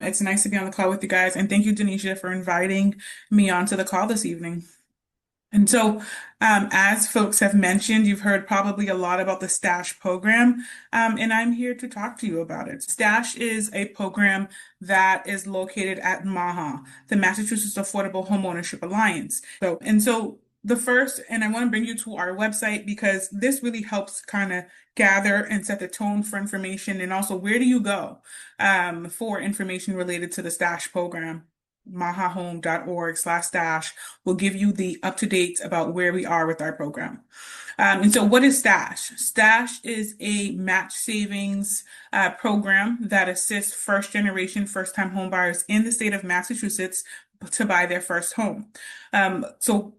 It's nice to be on the call with you guys, and thank you, Denisha, for inviting me onto the call this evening. And so, as folks have mentioned, you've heard probably a lot about the STASH program, and I'm here to talk to you about it. STASH is a program that is located at MAHA, the Massachusetts Affordable Homeownership Alliance. So the first, and I want to bring you to our website because this really helps kind of gather and set the tone for information, and also where do you go for information related to the STASH program. mahahome.org/stash will give you the up-to-date about where we are with our program. And so what is Stash? Stash is a match savings program that assists first-generation first-time homebuyers in the state of Massachusetts to buy their first home. So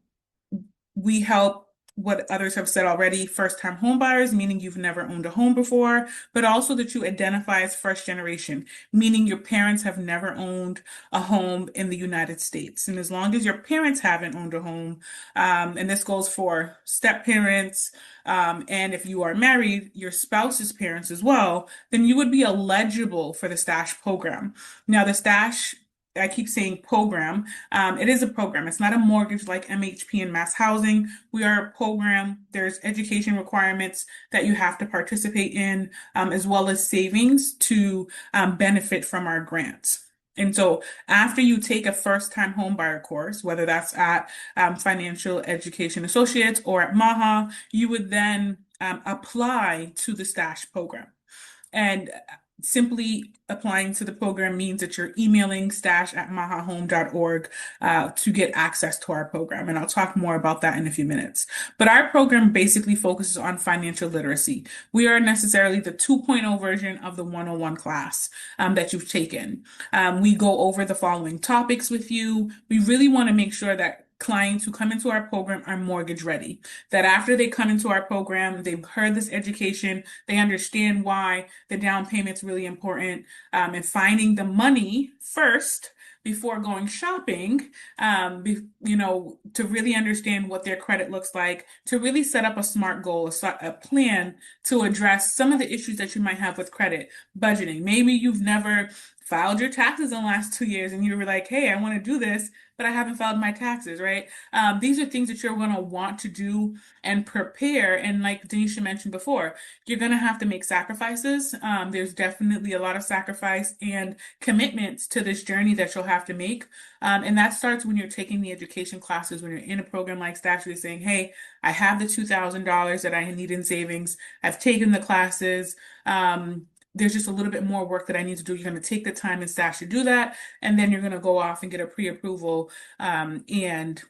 we help what others have said already, first-time home buyers, meaning you've never owned a home before, but also that you identify as first generation, meaning your parents have never owned a home in the United States. And as long as your parents haven't owned a home, and this goes for step parents, and if you are married, your spouse's parents as well, then you would be eligible for the STASH program. Now, the STASH I keep saying program. It is a program. It's not a mortgage like MHP and mass housing. We are a program. There's education requirements that you have to participate in, as well as savings to benefit from our grants. And so after you take a first-time homebuyer course, whether that's at Financial Education Associates or at MAHA, you would then apply to the STASH program. And simply applying to the program means that you're emailing stash@mahahome.org to get access to our program. And I'll talk more about that in a few minutes. But our program basically focuses on financial literacy. We are necessarily the 2.0 version of the 101 class that you've taken. We go over the following topics with you. We really want to make sure that clients who come into our program are mortgage ready. That after they come into our program, they've heard this education, they understand why the down payment's really important, and finding the money first before going shopping, to really understand what their credit looks like, to really set up a SMART goal, a plan to address some of the issues that you might have with credit, budgeting. Maybe you've never filed your taxes in the last 2 years and you were like, hey, I want to do this, but I haven't filed my taxes, right? These are things that you're going to want to do and prepare. And like Denisha mentioned before, you're going to have to make sacrifices. There's definitely a lot of sacrifice and commitments to this journey that you'll have to make. And that starts when you're taking the education classes, when you're in a program like Stash, you're saying, hey, I have the $2,000 that I need in savings. I've taken the classes. There's just a little bit more work that I need to do. You're going to take the time and Stash to do that, and then you're going to go off and get a pre-approval and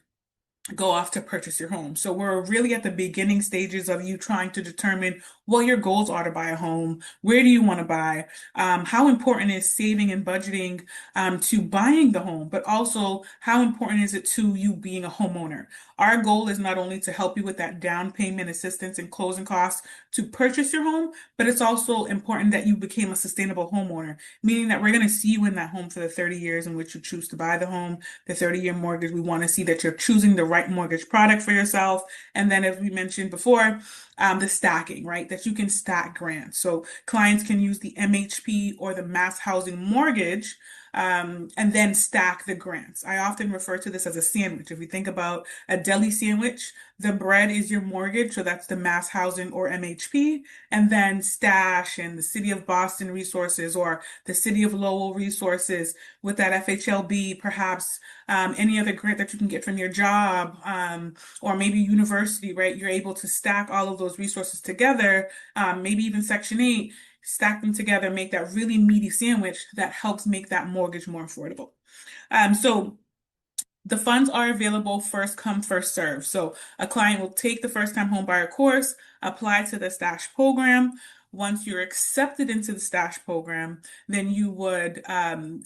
go off to purchase your home. So we're really at the beginning stages of you trying to determine what your goals are to buy a home. Where do you want to buy? How important is saving and budgeting to buying the home, but also how important is it to you being a homeowner? Our goal is not only to help you with that down payment assistance and closing costs to purchase your home, but it's also important that you became a sustainable homeowner, meaning that we're going to see you in that home for the 30 years in which you choose to buy the home, the 30-year mortgage. We want to see that you're choosing the right mortgage product for yourself. And then, as we mentioned before, the stacking, right? That you can stack grants. So clients can use the MHP or the mass housing mortgage and then stack the grants. I often refer to this as a sandwich. If you think about a deli sandwich, the bread is your mortgage, so that's the mass housing or MHP, and then Stash and the City of Boston resources or the City of Lowell resources with that FHLB, perhaps any other grant that you can get from your job, or maybe university, right? You're able to stack all of those resources together, maybe even Section 8, stack them together, make that really meaty sandwich that helps make that mortgage more affordable. So the funds are available first come, first serve. So a client will take the first time homebuyer course, apply to the STASH program. Once you're accepted into the STASH program, then you would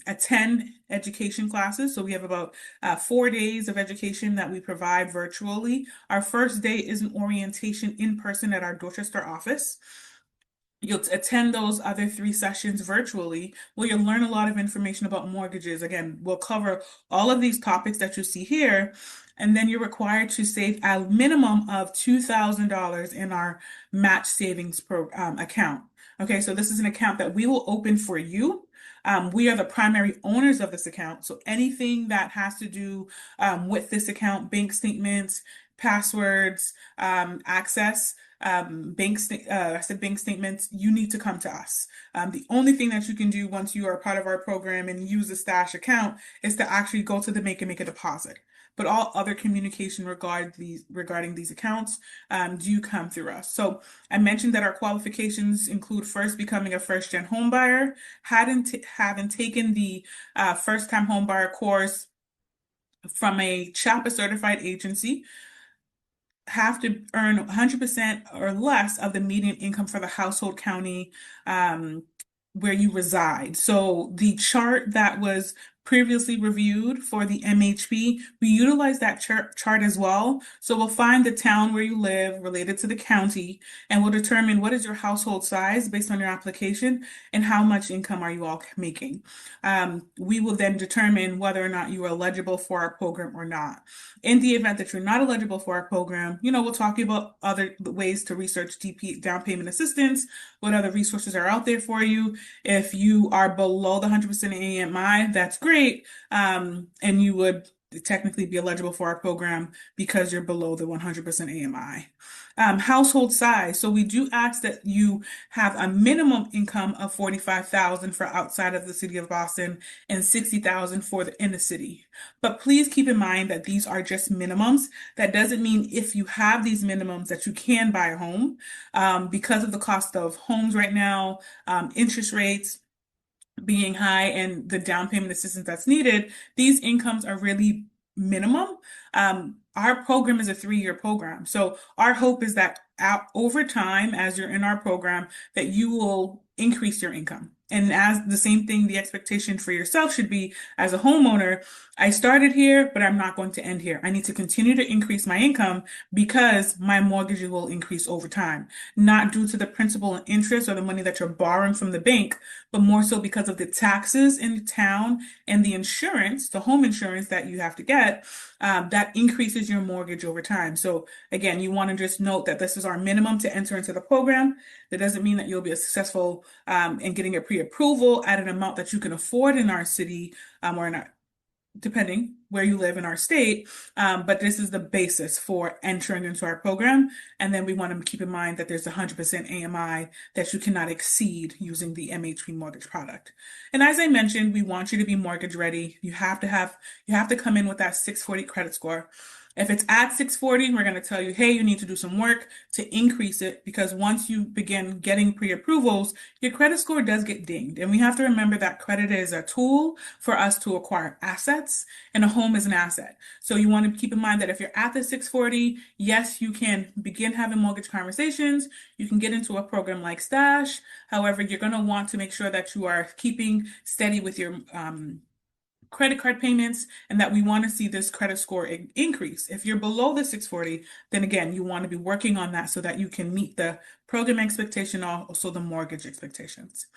attend education classes. So we have about 4 days of education that we provide virtually. Our first day is an orientation in person at our Dorchester office. You'll attend those other 3 sessions virtually where you'll learn a lot of information about mortgages. Again, we'll cover all of these topics that you see here, and then you're required to save a minimum of $2,000 in our match savings account. Okay, so this is an account that we will open for you. We are the primary owners of this account. So anything that has to do with this account, bank statements, passwords, access, I said bank statements, you need to come to us. The only thing that you can do once you are part of our program and use the stash account is to actually go to the bank and make a deposit. But all other communication regarding these accounts do come through us. So I mentioned that our qualifications include first becoming a first-gen home buyer, having taken the first-time home buyer course from a CHAPA certified agency, have to earn 100% or less of the median income for the household county where you reside. So the chart that was previously reviewed for the MHP, we utilize that chart as well. So we'll find the town where you live related to the county, and we'll determine what is your household size based on your application and how much income are you all making. We will then determine whether or not you are eligible for our program or not. In the event that you're not eligible for our program, we'll talk about other ways to research down payment assistance, what other resources are out there for you. If you are below the 100% AMI, that's great. And you would technically be eligible for our program because you're below the 100% AMI. Household size. So we do ask that you have a minimum income of $45,000 for outside of the city of Boston and $60,000 for in the city. But please keep in mind that these are just minimums. That doesn't mean if you have these minimums that you can buy a home. Because of the cost of homes right now, interest rates being high and the down payment assistance that's needed, these incomes are really minimum. Our program is a 3-year program. So our hope is that over time, as you're in our program, that you will increase your income. And as the same thing, the expectation for yourself should be as a homeowner, I started here, but I'm not going to end here. I need to continue to increase my income because my mortgage will increase over time, not due to the principal and interest or the money that you're borrowing from the bank, but more so because of the taxes in the town and the insurance, the home insurance that you have to get, that increases your mortgage over time. So again, you want to just note that this is our minimum to enter into the program. That doesn't mean that you'll be successful in getting a pre-approval at an amount that you can afford in our city or in our, depending where you live in our state. But this is the basis for entering into our program. And then we want to keep in mind that there's 100% AMI that you cannot exceed using the MHP mortgage product. And as I mentioned, we want you to be mortgage ready. You have to come in with that 640 credit score. If it's at 640, we're going to tell you, hey, you need to do some work to increase it, because once you begin getting pre-approvals, your credit score does get dinged. And we have to remember that credit is a tool for us to acquire assets, and a home is an asset. So you want to keep in mind that if you're at the 640, yes, you can begin having mortgage conversations. You can get into a program like Stash. However, you're going to want to make sure that you are keeping steady with your credit card payments, and that we want to see this credit score increase. If you're below the 640, then again, you want to be working on that so that you can meet the program expectation, also the mortgage expectations.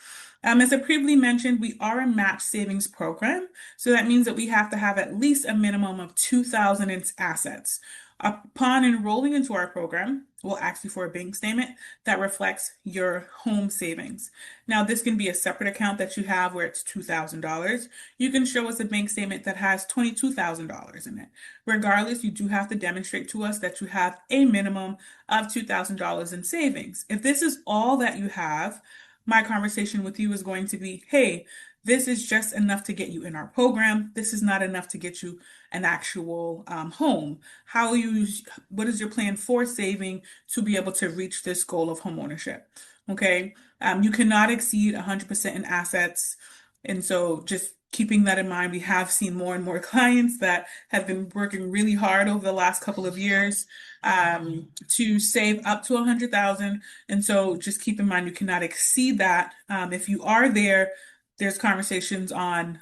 As I previously mentioned, we are a match savings program. So that means that we have to have at least a minimum of $2,000 in assets. Upon enrolling into our program, we'll ask you for a bank statement that reflects your home savings. Now, this can be a separate account that you have where it's $2,000. You can show us a bank statement that has $22,000 in it. Regardless, you do have to demonstrate to us that you have a minimum of $2,000 in savings. If this is all that you have, my conversation with you is going to be, hey, this is just enough to get you in our program. This is not enough to get you an actual home. What is your plan for saving to be able to reach this goal of home ownership? Okay. You cannot exceed 100% in assets. And so just keeping that in mind, we have seen more and more clients that have been working really hard over the last couple of years to save up to 100,000. And so just keep in mind, you cannot exceed that. If you are there, there's conversations on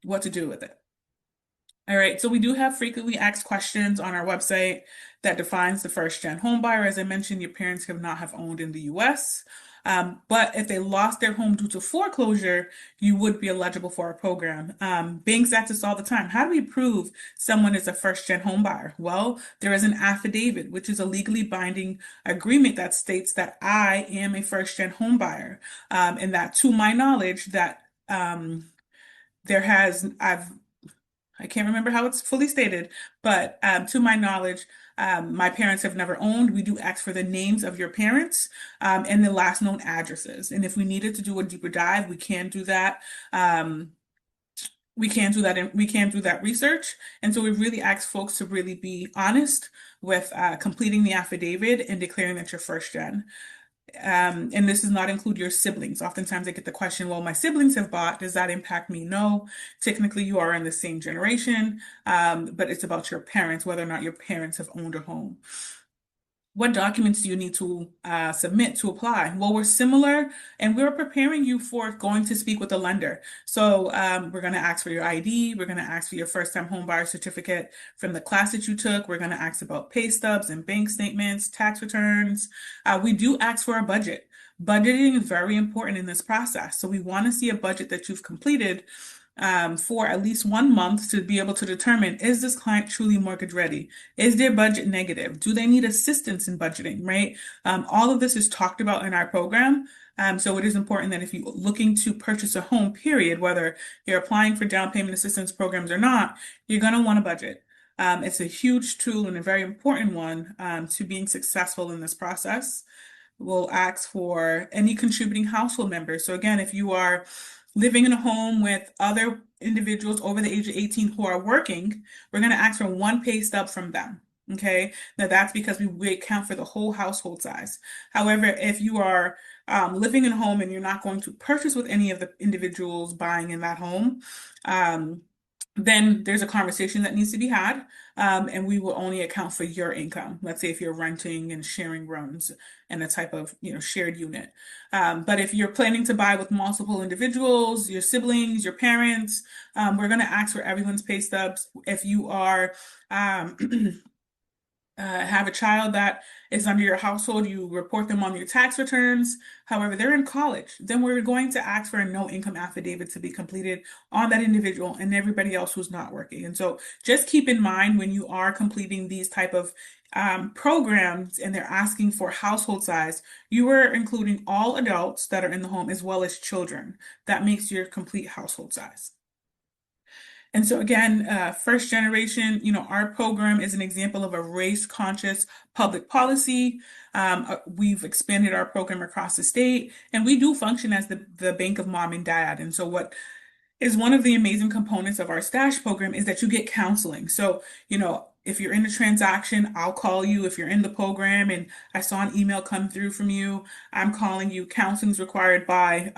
what to do with it. All right, so we do have frequently asked questions on our website that defines the first gen home buyer. As I mentioned, your parents have not have owned in the US. But if they lost their home due to foreclosure, you would be eligible for our program. Banks ask us all the time, how do we prove someone is a first-gen home buyer? Well, there is an affidavit, which is a legally binding agreement that states that I am a first-gen home buyer, and that to my knowledge that there has I can't remember how it's fully stated, but to my knowledge, my parents have never owned. We do ask for the names of your parents and the last known addresses. And if we needed to do a deeper dive, we can do that. We can do that, and we can do that research. And so we really ask folks to really be honest with completing the affidavit and declaring that you're first gen. And this does not include your siblings. Oftentimes I get the question, well, my siblings have bought, does that impact me? No, technically you are in the same generation, but it's about your parents, whether or not your parents have owned a home. What documents do you need to submit to apply? Well, we're similar and we're preparing you for going to speak with a lender. So we're going to ask for your ID. We're going to ask for your first-time home buyer certificate from the class that you took. We're going to ask about pay stubs and bank statements, tax returns. We do ask for a budget. Budgeting is very important in this process. So we want to see a budget that you've completed for at least 1 month to be able to determine, is this client truly mortgage ready? Is their budget negative? Do they need assistance in budgeting, right? All of this is talked about in our program. So it is important that if you're looking to purchase a home, period, whether you're applying for down payment assistance programs or not, you're going to want a budget. It's a huge tool and a very important one to being successful in this process. We'll ask for any contributing household members. So again, if you are living in a home with other individuals over the age of 18 who are working, we're going to ask for one pay stub from them. Okay, now that's because we account for the whole household size. However, if you are living in a home and you're not going to purchase with any of the individuals buying in that home, then there's a conversation that needs to be had, and we will only account for your income. Let's say if you're renting and sharing rooms and a type of shared unit. But if you're planning to buy with multiple individuals, your siblings, your parents, we're going to ask for everyone's pay stubs. If you are have a child that is under your household, you report them on your tax returns. However, they're in college, then we're going to ask for a no income affidavit to be completed on that individual and everybody else who's not working. And so just keep in mind when you are completing these type of programs and they're asking for household size, you are including all adults that are in the home as well as children. That makes your complete household size. And so again, first generation, our program is an example of a race-conscious public policy. We've expanded our program across the state, and we do function as the bank of mom and dad. And so what is one of the amazing components of our stash program is that you get counseling. So, if you're in a transaction, I'll call you. If you're in the program and I saw an email come through from you, I'm calling you. Counseling is required by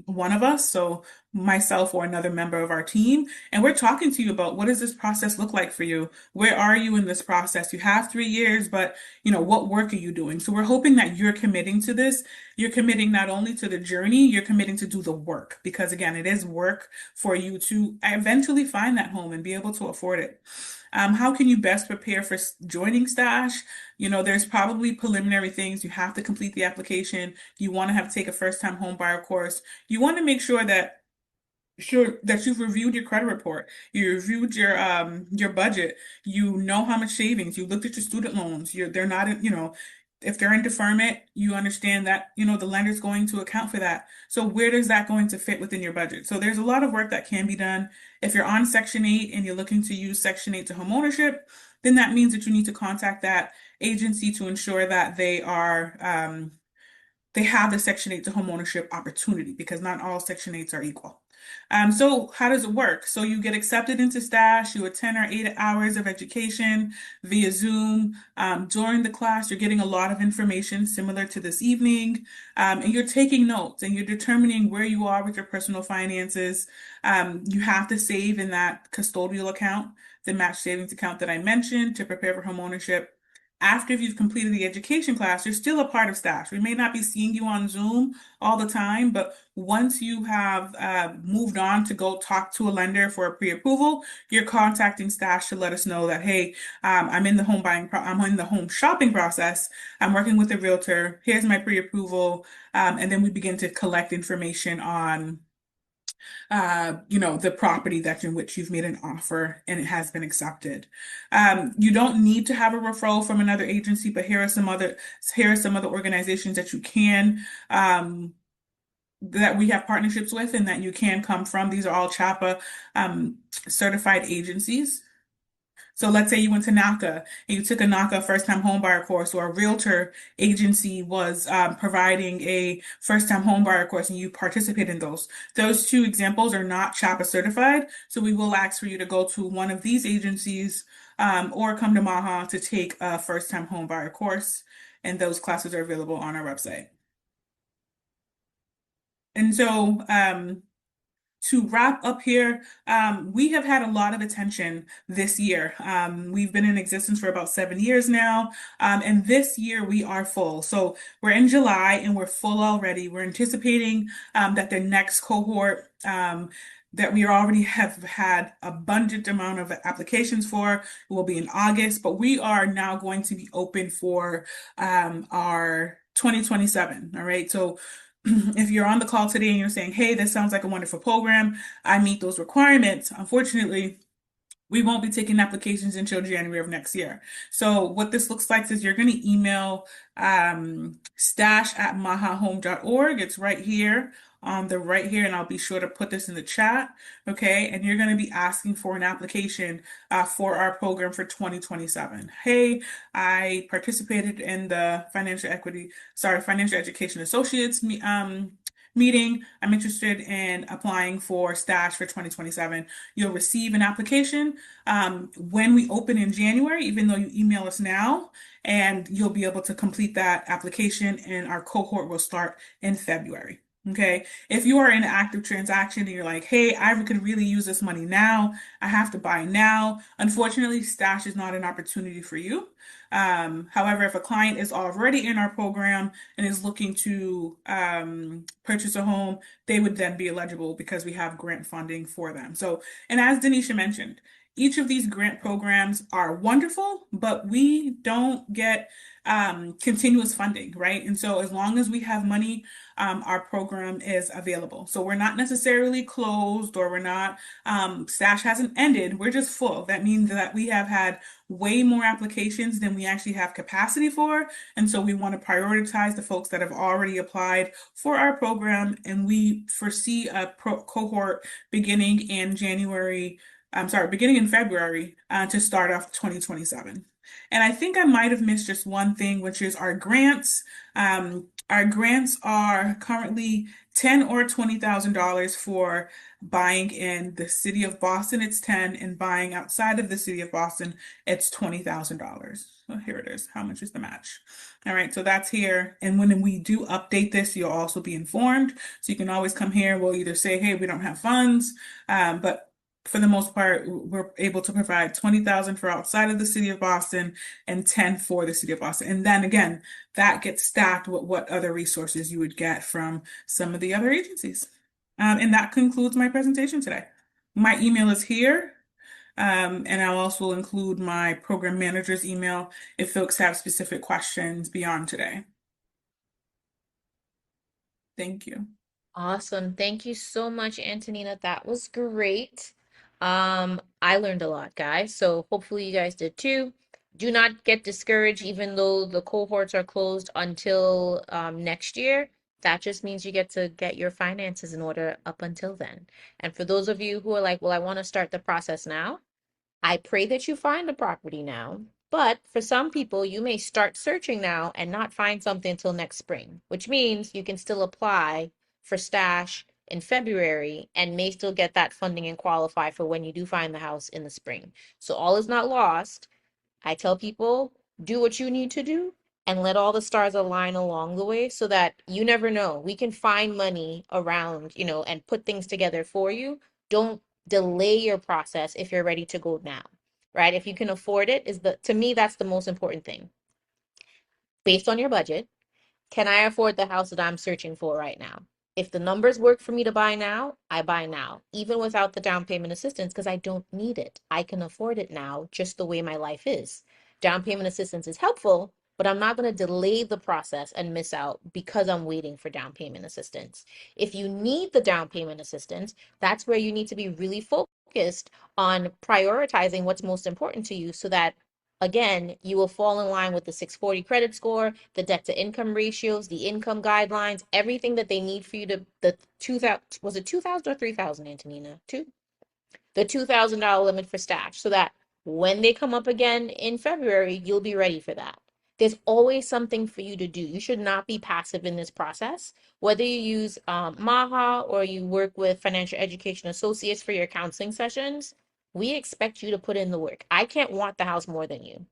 one of us, so myself or another member of our team. And we're talking to you about what does this process look like for you? Where are you in this process? You have 3 years, but what work are you doing? So we're hoping that you're committing to this. You're committing not only to the journey, you're committing to do the work, because again, it is work for you to eventually find that home and be able to afford it. How can you best prepare for joining Stash? There's probably preliminary things. You have to complete the application. You want to have to take a first-time home buyer course. You want to make sure that you've reviewed your credit report, you reviewed your budget, you know how much savings, you looked at your student loans. They're not if they're in deferment, you understand that the lender's going to account for that. So where does that going to fit within your budget? So there's a lot of work that can be done. If you're on Section 8 and you're looking to use Section 8 to homeownership, then that means that you need to contact that agency to ensure that they have the Section 8 to homeownership opportunity, because not all Section 8s are equal. So how does it work? So you get accepted into Stash, you attend our 8 hours of education via Zoom. During the class, you're getting a lot of information similar to this evening, and you're taking notes and you're determining where you are with your personal finances. You have to save in that custodial account, the match savings account that I mentioned, to prepare for homeownership. after you've completed the education class, you're still a part of Stash. We may not be seeing you on Zoom all the time, but once you have moved on to go talk to a lender for a pre-approval, you're contacting Stash to let us know that, hey, I'm in the home shopping process. I'm working with a realtor. Here's my pre-approval. And then we begin to collect information on the property that in which you've made an offer and it has been accepted. You don't need to have a referral from another agency, but here are some other organizations that you can that we have partnerships with and that you can come from. These are all CHAPA certified agencies. So let's say you went to NACA and you took a NACA first-time homebuyer course, or a realtor agency was providing a first-time homebuyer course and you participate in those. Those two examples are not CHAPA certified, so we will ask for you to go to one of these agencies or come to MAHA to take a first-time homebuyer course, and those classes are available on our website. And so, to wrap up here, we have had a lot of attention this year. We've been in existence for about 7 years now, and this year we are full. So we're in July and we're full already. We're anticipating that the next cohort that we already have had abundant amount of applications for will be in August, but we are now going to be open for our 2027. All right, so if you're on the call today and you're saying, hey, this sounds like a wonderful program, I meet those requirements, unfortunately, we won't be taking applications until January of next year. So what this looks like is you're going to email stash@mahahome.org. It's right here on the right here, and I'll be sure to put this in the chat. Okay, and you're going to be asking for an application for our program for 2027. Hey, I participated in the Financial Education Associates meeting. I'm interested in applying for Stash for 2027. You'll receive an application when we open in January, even though you email us now, and you'll be able to complete that application, and our cohort will start in February. Okay. If you are in an active transaction and you're like, hey, I could really use this money now, I have to buy now. Unfortunately, Stash is not an opportunity for you. However, if a client is already in our program and is looking to purchase a home, they would then be eligible because we have grant funding for them. So, and as Denisha mentioned, each of these grant programs are wonderful, but we don't get continuous funding, right? And so as long as we have money, our program is available. So we're not necessarily closed, or we're not, Stash hasn't ended. We're just full. That means that we have had way more applications than we actually have capacity for. And so we want to prioritize the folks that have already applied for our program. And we foresee a cohort beginning in beginning in February to start off 2027. And I think I might have missed just one thing, which is our grants. Our grants are currently $10,000 or $20,000 for buying in the city of Boston. It's 10, and buying outside of the city of Boston, it's $20,000. So here it is. How much is the match? All right, so that's here. And when we do update this, you'll also be informed. So you can always come here. We'll either say, hey, we don't have funds, but for the most part, we're able to provide 20,000 for outside of the city of Boston and 10 for the city of Boston. And then again, that gets stacked with what other resources you would get from some of the other agencies. And that concludes my presentation today. My email is here. And I'll also include my program manager's email if folks have specific questions beyond today. Thank you. Awesome. Thank you so much, Antonina. That was great. I learned a lot, guys. So hopefully you guys did too. Do not get discouraged, even though the cohorts are closed until next year. That just means you get to get your finances in order up until then. And for those of you who are like, well, I want to start the process now, I pray that you find a property now. But for some people, you may start searching now and not find something until next spring, which means you can still apply for Stash in February and may still get that funding and qualify for when you do find the house in the spring. So all is not lost. I tell people, do what you need to do and let all the stars align along the way so that you never know. We can find money around, and put things together for you. Don't delay your process if you're ready to go now, right? If you can afford it, to me, that's the most important thing. based on your budget. Can I afford the house that I'm searching for right now? If the numbers work for me to buy now, I buy now, even without the down payment assistance, because I don't need it. I can afford it now, just the way my life is. Down payment assistance is helpful, but I'm not going to delay the process and miss out because I'm waiting for down payment assistance. If you need the down payment assistance, that's where you need to be really focused on prioritizing what's most important to you so that again, you will fall in line with the 640 credit score, the debt to income ratios, the income guidelines, everything that they need for you to the 2000 was it 2000 or 3000 Antonina? Two? The $2,000 limit for stash so that when they come up again in February, you'll be ready for that. There's always something for you to do. You should not be passive in this process. Whether you use MAHA or you work with financial education associates for your counseling sessions, we expect you to put in the work. I can't want the house more than you.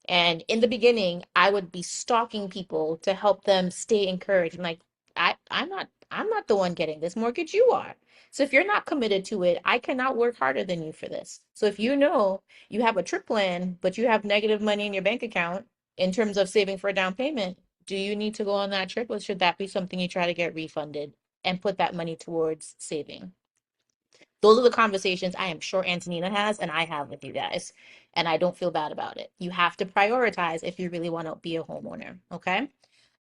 And in the beginning, I would be stalking people to help them stay encouraged. I'm like, I'm not the one getting this mortgage, you are. So if you're not committed to it, I cannot work harder than you for this. So if you know you have a trip plan, but you have negative money in your bank account in terms of saving for a down payment, do you need to go on that trip or should that be something you try to get refunded and put that money towards saving? Those are the conversations I am sure Antonina has and I have with you guys. And I don't feel bad about it. You have to prioritize if you really want to be a homeowner. Okay.